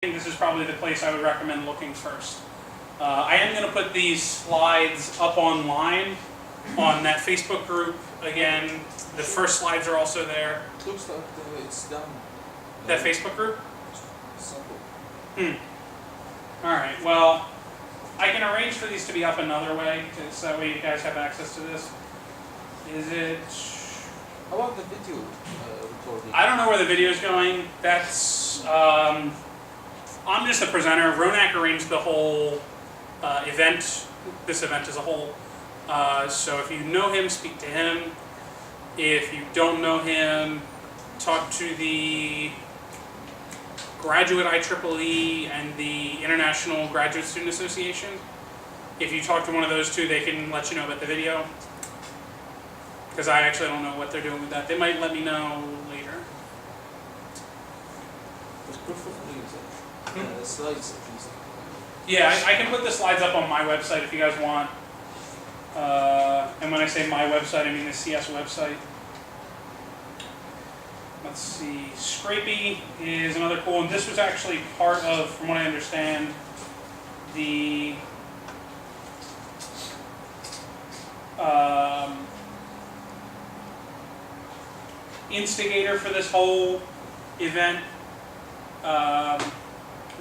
think this is probably the place I would recommend looking first. I am going to put these slides up online on that Facebook group. Again, the first slides are also there. Looks like it's done. That Facebook group? Simple. Alright, well, I can arrange for these to be up another way, so that way you guys have access to this. Is it... How about the video recording? I don't know where the video is going. That's... I'm just a presenter. Ronak arranged the whole event, this event as a whole. So if you know him, speak to him. If you don't know him, talk to the Graduate IEEE and the International Graduate Student Association. If you talk to one of those two, they can let you know about the video. Because I actually don't know what they're doing with that. They might let me know later. It's perfectly the slides at least. Yeah, I can put the slides up on my website if you guys want. And when I say my website, I mean the CS website. Let's see, Scrapey is another cool, and this was actually part of, from what I understand, the instigator for this whole event.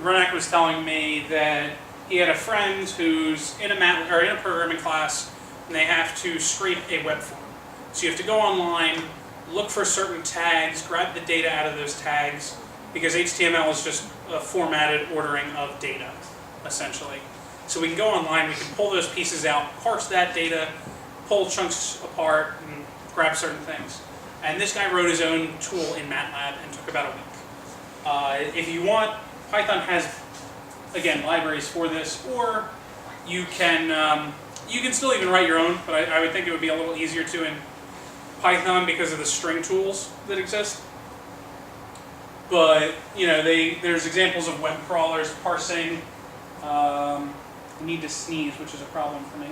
Ronak was telling me that he had a friend who's in a programming class, and they have to scrape a web form. So you have to go online, look for certain tags, grab the data out of those tags, because HTML is just a formatted ordering of data, essentially. So we can go online, we can pull those pieces out, parse that data, pull chunks apart, and grab certain things. And this guy wrote his own tool in MATLAB and took about a week. If you want, Python has, again, libraries for this, or you can still even write your own, but I would think it would be a little easier to in Python because of the string tools that exist. But, you know, there's examples of web crawlers parsing. I need to sneeze, which is a problem for me.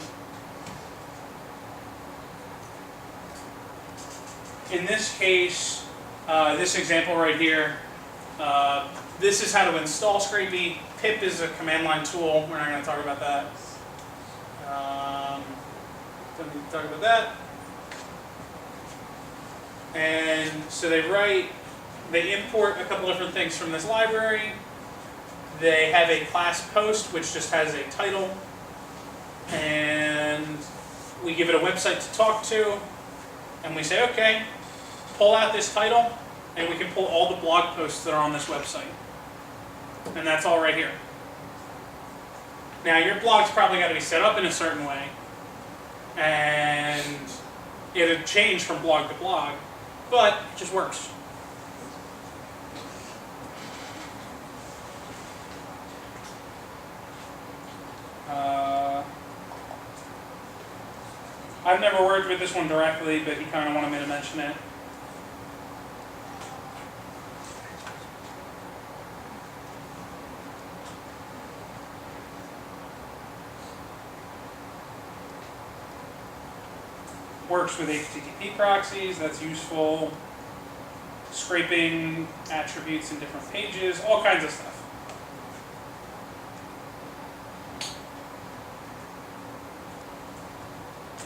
In this case, this example right here, this is how to install Scrapey. Pip is a command line tool. We're not going to talk about that. Don't need to talk about that. And so they import a couple different things from this library. They have a class post, which just has a title. And we give it a website to talk to. And we say, okay, pull out this title, and we can pull all the blog posts that are on this website. And that's all right here. Now, your blog's probably got to be set up in a certain way. And it'll change from blog to blog. But it just works. I've never worked with this one directly, but he kind of wanted me to mention it. Works with HTTP proxies, that's useful. Scraping attributes in different pages, all kinds of stuff.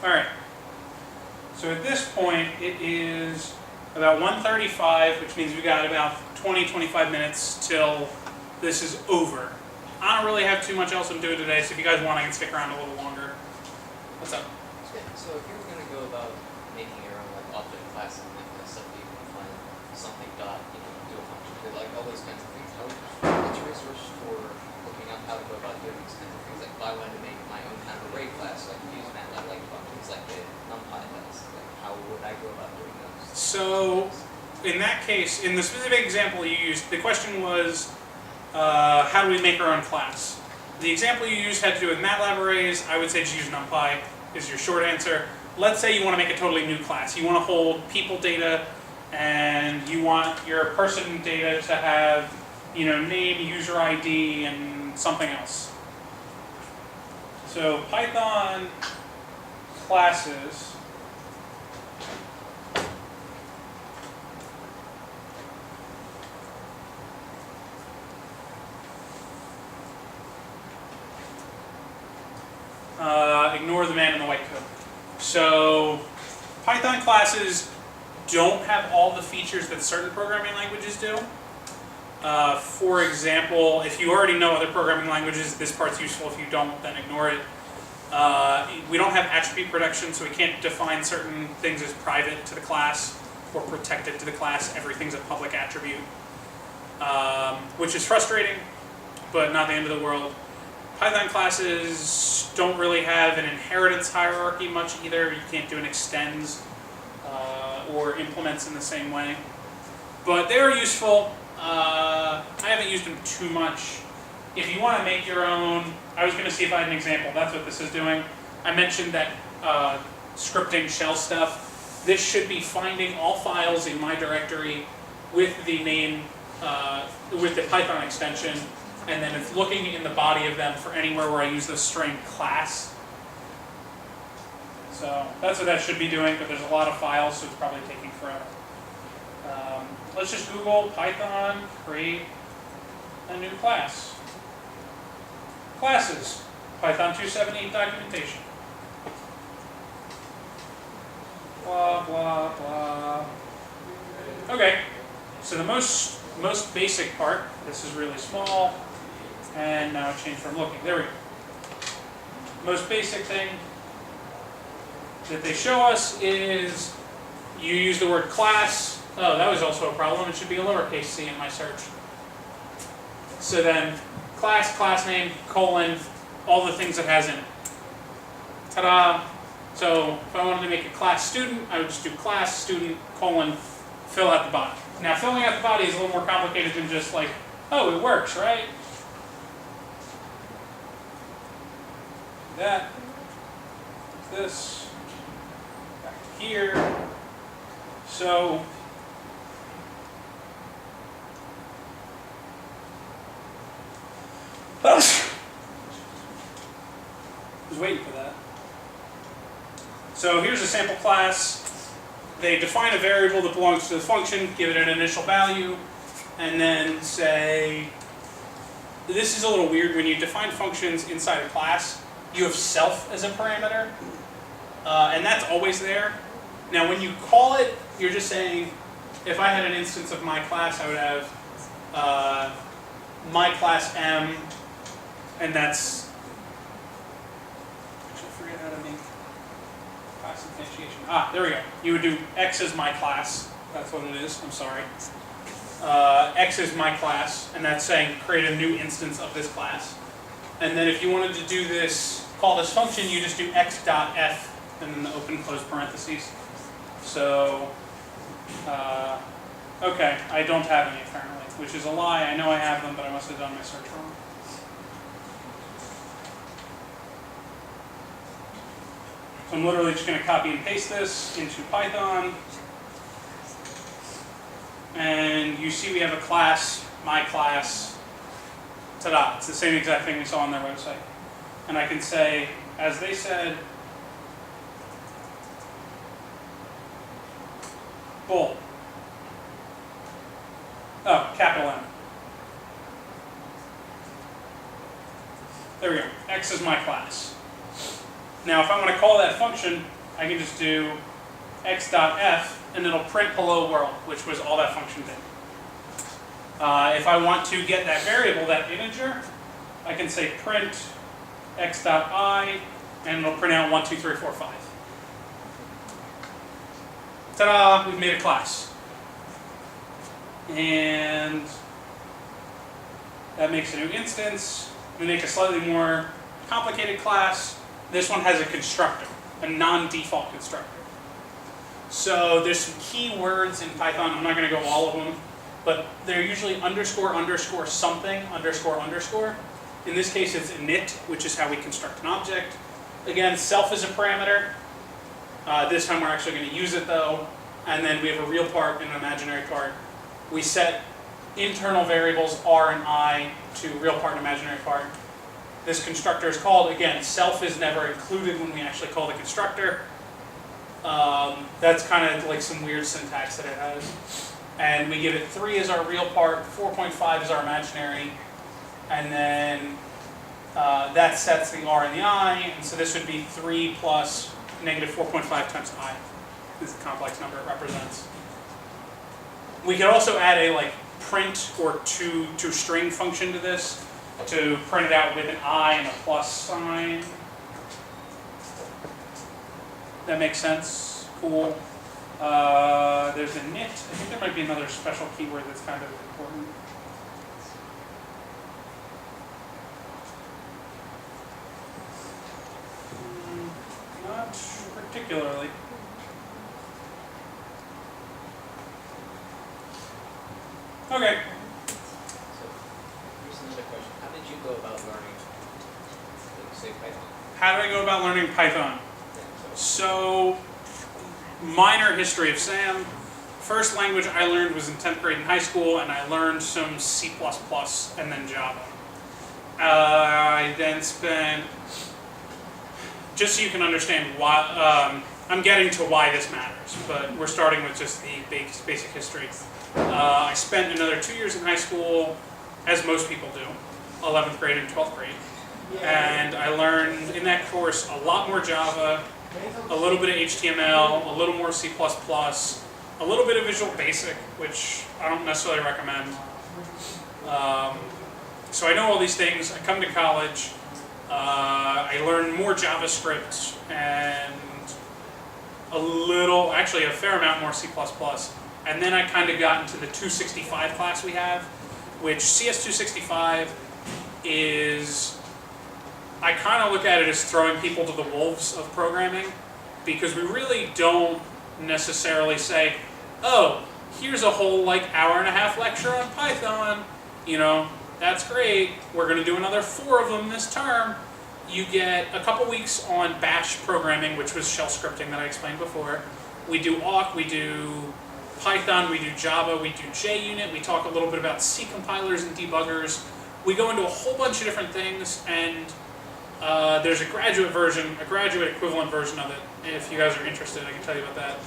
Alright, so at this point it is about 1:35, which means we got about 20-25 minutes till this is over. I don't really have too much else I'm doing today, so if you guys want I can stick around a little longer. What's up? So if you were going to go about making your own like object class and like that stuff, you can find something dot, do a function, like all those kinds of things. How would you research for looking up how to go about doing these kinds of things? Like if I wanted to make my own kind of array class, so I could use MATLAB like functions like the NumPy does. Like how would I go about doing those? So in that case, in the specific example you used, the question was how do we make our own class? The example you used had to do with MATLAB arrays. I would say just use NumPy. Is your short answer. Let's say you want to make a totally new class. You want to hold people data, and you want your person data to have, name, user ID, and something else. So Python classes ignore the man in the white coat. So Python classes don't have all the features that certain programming languages do. For example, if you already know other programming languages, this part's useful. If you don't, then ignore it. We don't have attribute protection, so we can't define certain things as private to the class or protected to the class. Everything's a public attribute, which is frustrating, but not the end of the world. Python classes don't really have an inheritance hierarchy much either. You can't do an extends or implements in the same way. But they are useful. I haven't used them too much. If you want to make your own, I was going to see if I had an example. That's what this is doing. I mentioned that scripting shell stuff. This should be finding all files in my directory with the name, with the Python extension, and then it's looking in the body of them for anywhere where I use the string class. So that's what that should be doing, but there's a lot of files, so it's probably taking forever. Let's just Google Python create a new class. Classes, Python 278 documentation. Blah, blah, blah. Okay, so the most basic part, this is really small, and now change from looking. There we go. Most basic thing that they show us is you use the word class. Oh, that was also a problem. It should be a lowercase c in my search. So then class, class name, colon, all the things it has in it. Ta-da! So if I wanted to make a class student, I would just do class, student, colon, fill out the body. Now filling out the body is a little more complicated than just like, oh, it works, right? That, this, back here. So I was waiting for that. So here's a sample class. They define a variable that belongs to the function, give it an initial value, and then say, this is a little weird, when you define functions inside a class, you have self as a parameter, and that's always there. Now when you call it, you're just saying, if I had an instance of my class, I would have my class M, and that's, actually I forget how to make class instantiation. Ah, there we go. You would do X as my class. That's what it is. I'm sorry. X is my class, and that's saying create a new instance of this class. And then if you wanted to do this, call this function, you just do x.f and then the open close parentheses. So, okay, I don't have any apparently, which is a lie. I know I have them, but I must have done my search wrong. So I'm literally just going to copy and paste this into Python. And you see we have a class, my class. Ta-da, it's the same exact thing we saw on their website. And I can say, as they said, bool. Oh, capital M. There we go. X is my class. Now, if I want to call that function, I can just do x.f, and it'll print hello world, which was all that function did. If I want to get that variable, that integer, I can say print x.I, and it'll print out 1, 2, 3, 4, 5. Ta-da! We've made a class. And that makes a new instance. We make a slightly more complicated class. This one has a constructor, a non-default constructor. So there's some key words in Python. I'm not going to go all of them, but they're usually underscore, underscore, something, underscore, underscore. In this case, it's init, which is how we construct an object. Again, self is a parameter. This time we're actually going to use it though. And then we have a real part and an imaginary part. We set internal variables r and I to real part and imaginary part. This constructor is called, again, self is never included when we actually call the constructor. That's kind of like some weird syntax that it has. And we give it 3 as our real part, 4.5 as our imaginary, and then That sets the r and the I, and so this would be 3 plus negative 4.5 times I. This is the complex number it represents. We could also add a like print or to string function to this to print it out with an I and a plus sign. That makes sense. Cool. There's a nit. I think there might be another special keyword that's kind of important. Not particularly. Okay. So, here's another question. How did you go about learning, like, say, Python? How did I go about learning Python? Yeah, So, minor history of Sam. First language I learned was in 10th grade in high school, and I learned some C++ and then Java. I then spent, just so you can understand why, I'm getting to why this matters, but we're starting with just the basic history. I spent another 2 years in high school, as most people do, 11th grade and 12th grade. And I learned in that course a lot more Java, a little bit of HTML, a little more C++, a little bit of Visual Basic, which I don't necessarily recommend. So I know all these things. I come to college, I learn more JavaScript and a fair amount more C++. And then I kind of got into the 265 class we have, which CS265 is, I kind of look at it as throwing people to the wolves of programming, because we really don't necessarily say, oh, here's a whole like hour-and-a-half lecture on Python, you know, that's great, we're going to do another 4 of them this term. You get a couple weeks on bash programming, which was shell scripting that I explained before. We do awk, we do Python, we do Java, we do JUnit, we talk a little bit about C compilers and debuggers. We go into a whole bunch of different things, and there's a graduate equivalent version of it. If you guys are interested, I can tell you about that.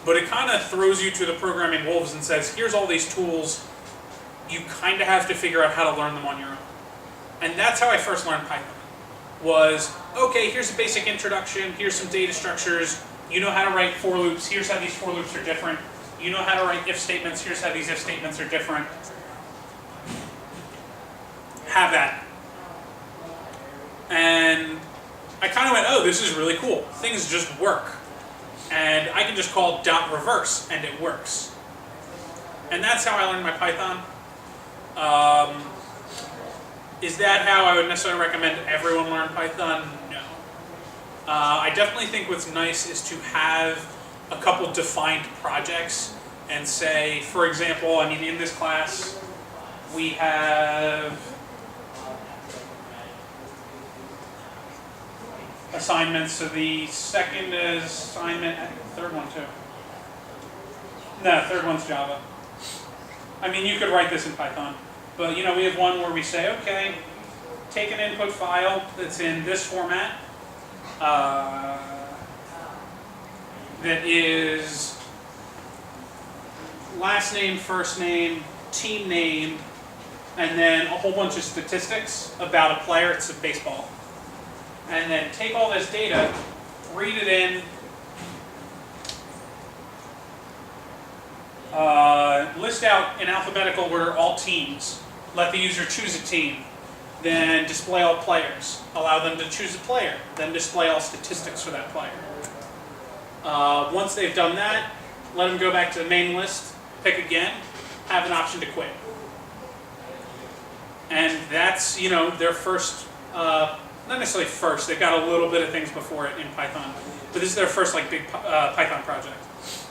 But it kind of throws you to the programming wolves and says, here's all these tools, you kind of have to figure out how to learn them on your own. And that's how I first learned Python. Was, okay, here's a basic introduction, here's some data structures, you know how to write for loops, here's how these for loops are different, you know how to write if statements, here's how these if statements are different. Have that. And I kind of went, oh, this is really cool. Things just work. And I can just call .reverse and it works. And that's how I learned my Python. Is that how I would necessarily recommend everyone learn Python? No. I definitely think what's nice is to have a couple defined projects and say, for example, I mean, in this class, we have assignments. So the second assignment, I think the third one too. No, the third one's Java. I mean, you could write this in Python. But, you know, we have one where we say, okay, take an input file that's in this format that is last name, first name, team name, and then a whole bunch of statistics about a player. It's a baseball. And then take all this data, read it in, list out in alphabetical order all teams, let the user choose a team, then display all players, allow them to choose a player, then display all statistics for that player. Once they've done that, let them go back to the main list, pick again, have an option to quit. And that's, you know, their first, not necessarily first, they've got a little bit of things before it in Python, but this is their first like big Python project.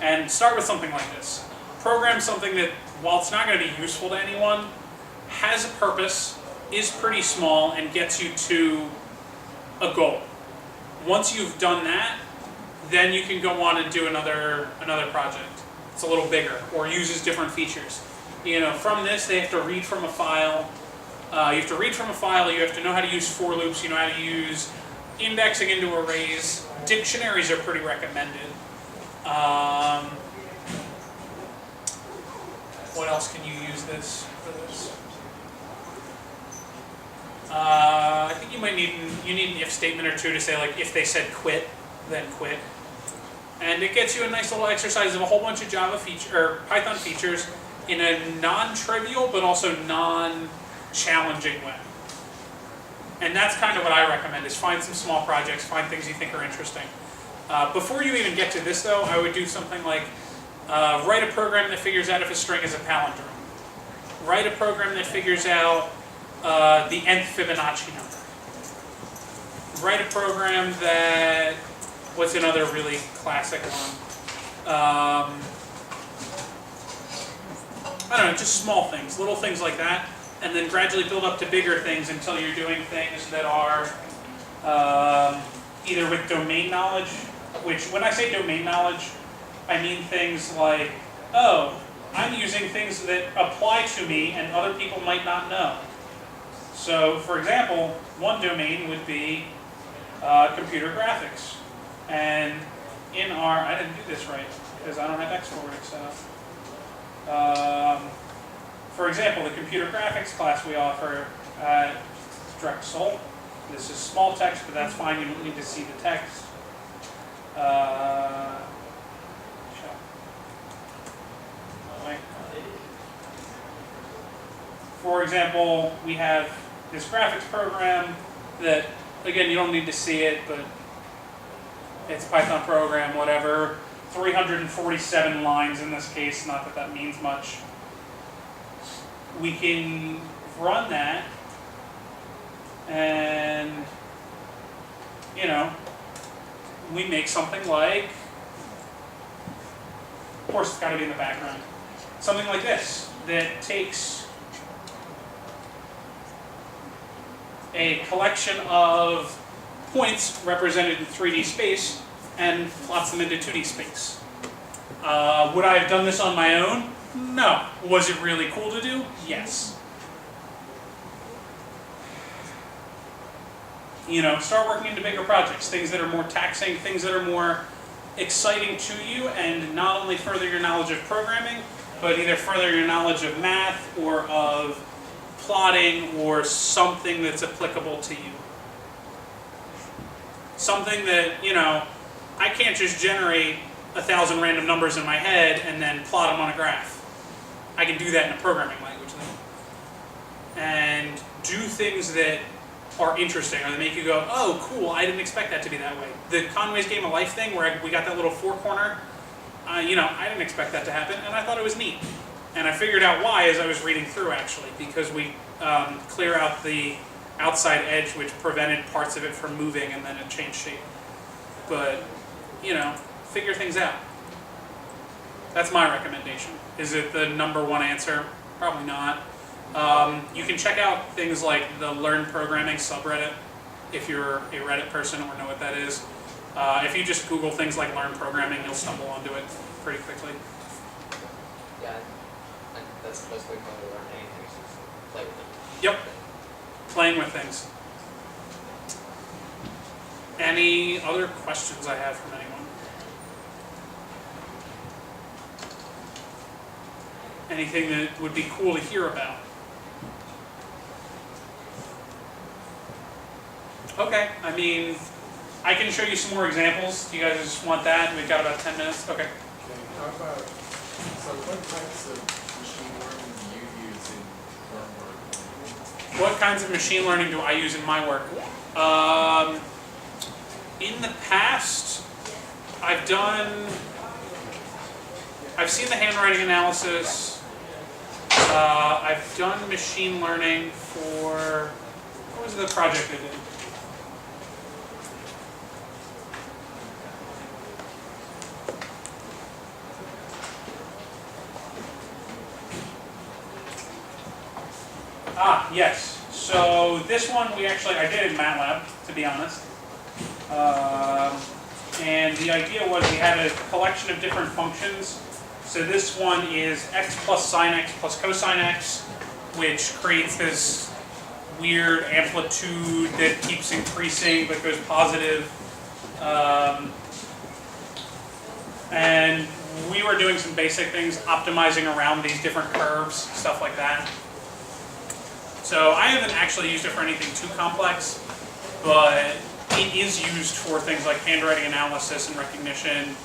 And start with something like this. Program something that, while it's not going to be useful to anyone, has a purpose, is pretty small, and gets you to a goal. Once you've done that, then you can go on and do another project. It's a little bigger, or uses different features. You know, from this, they have to read from a file. You have to read from a file, you have to know how to use for loops, you know how to use indexing into arrays. Dictionaries are pretty recommended. What else can you use this for this? might need an if statement or two to say like if they said quit, then quit. And it gets you a nice little exercise of a whole bunch of Java feature or Python features in a non-trivial but also non-challenging way. And that's kind of what I recommend, is find some small projects, find things you think are interesting. Before you even get to this though, I would do something like write a program that figures out if a string is a palindrome. Write a program that figures out the nth Fibonacci number. Write a program that, what's another really classic one? I don't know, just small things, little things like that, and then gradually build up to bigger things until you're doing things that are either with domain knowledge, which when I say domain knowledge, I mean things like, oh, I'm using things that apply to me and other people might not know. So, for example, one domain would be computer graphics. And in our, I didn't do this right because I don't have exporting set up. For example, the computer graphics class we offer at Drexel. This is small text, but that's fine. You don't need to see the text. For example, we have this graphics program that, again, you don't need to see it, but it's a Python program, whatever. 347 lines in this case, not that that means much. We can run that and, you know, we make something like, of course it's got to be in the background, something like this that takes a collection of points represented in 3D space and plots them into 2D space. Would I have done this on my own? No. Was it really cool to do? Yes. You know, start working into bigger projects, things that are more taxing, things that are more exciting to you and not only further your knowledge of programming, but either further your knowledge of math or of plotting or something that's applicable to you. Something that, you know, I can't just generate 1,000 random numbers in my head and then plot them on a graph. I can do that in a programming language though. And do things that are interesting or that make you go, oh cool, I didn't expect that to be that way. The Conway's Game of Life thing where we got that little four corner, you know, I didn't expect that to happen and I thought it was neat. And I figured out why as I was reading through actually, because we clear out the outside edge which prevented parts of it from moving and then it changed shape. But, you know, figure things out. That's my recommendation. Is it the number one answer? Probably not. You can check out things like the Learn Programming subreddit if you're a Reddit person or know what that is. If you just Google things like Learn Programming, you'll stumble onto it pretty quickly. Yeah, and that's the best way to learn anything, is to play with it. Yep. Playing with things. Any other questions I have from anyone? Anything that would be cool to hear about? Okay, I mean, I can show you some more examples. Do you guys just want that? We've got about 10 minutes. Okay. Okay, how about, so what types of machine learning do you use in your work? What kinds of machine learning do I use in my work? In the past, I've seen the handwriting analysis. I've done machine learning for, what was the project I did? Yes. So this one I did in MATLAB, to be honest. And the idea was we had a collection of different functions. So this one is x plus sine x plus cosine x, which creates this weird amplitude that keeps increasing but goes positive. And we were doing some basic things, optimizing around these different curves, stuff like that. So I haven't actually used it for anything too complex. but it is used for things like handwriting analysis and recognition.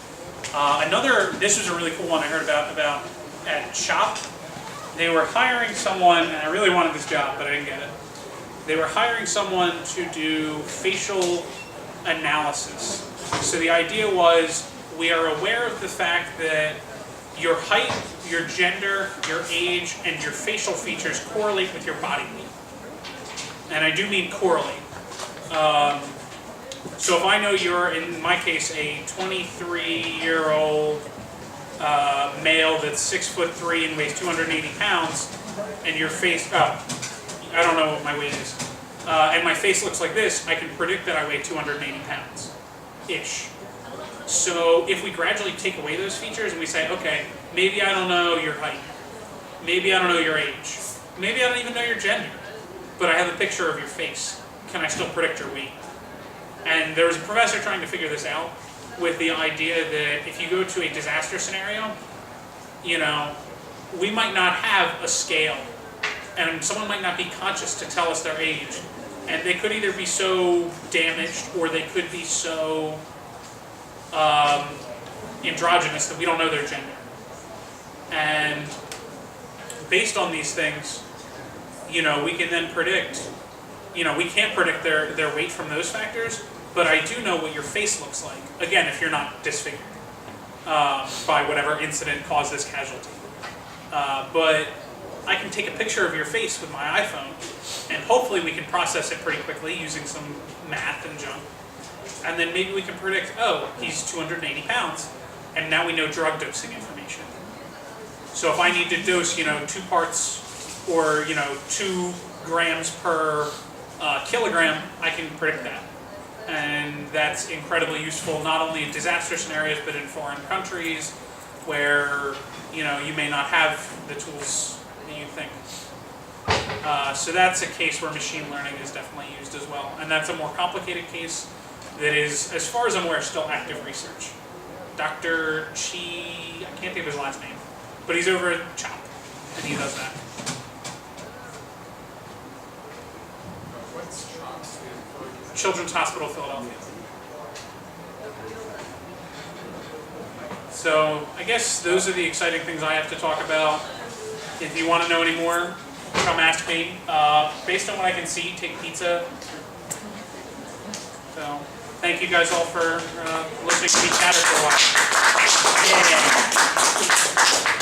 This was a really cool one I heard about at Shop. They were hiring someone, and I really wanted this job, but I didn't get it. They were hiring someone to do facial analysis. So the idea was, we are aware of the fact that your height, your gender, your age, and your facial features correlate with your body weight. And I do mean correlate. So if I know you're, in my case, a 23-year-old male that's 6'3" and weighs 280 pounds, and your face, I don't know what my weight is, and my face looks like this, I can predict that I weigh 280 pounds-ish. So if we gradually take away those features and we say, okay, maybe I don't know your height, maybe I don't know your age, maybe I don't even know your gender, but I have a picture of your face, can I still predict your weight? And there was a professor trying to figure this out with the idea that if you go to a disaster scenario, we might not have a scale, and someone might not be conscious to tell us their age, and they could either be so damaged or they could be so androgynous that we don't know their gender. And based on these things, we can then predict, we can't predict their weight from those factors, but I do know what your face looks like. Again, if you're not disfigured by whatever incident caused this casualty. But I can take a picture of your face with my iPhone, and hopefully we can process it pretty quickly using some math and junk. And then maybe we can predict, oh, he's 280 pounds, and now we know drug dosing information. So if I need to dose, 2 parts or 2 grams per kilogram, I can predict that. And that's incredibly useful not only in disaster scenarios, but in foreign countries where you may not have the tools that you think. So that's a case where machine learning is definitely used as well. And that's a more complicated case that is, as far as I'm aware, still active research. Dr. Chi, I can't think of his last name, but he's over at CHOP, and he does that. What's CHOP stand for? Children's Hospital Philadelphia. So I guess those are the exciting things I have to talk about. If you want to know any more, come ask me. Based on what I can see, take pizza. So thank you guys all for listening to me chatter for a while. Yeah.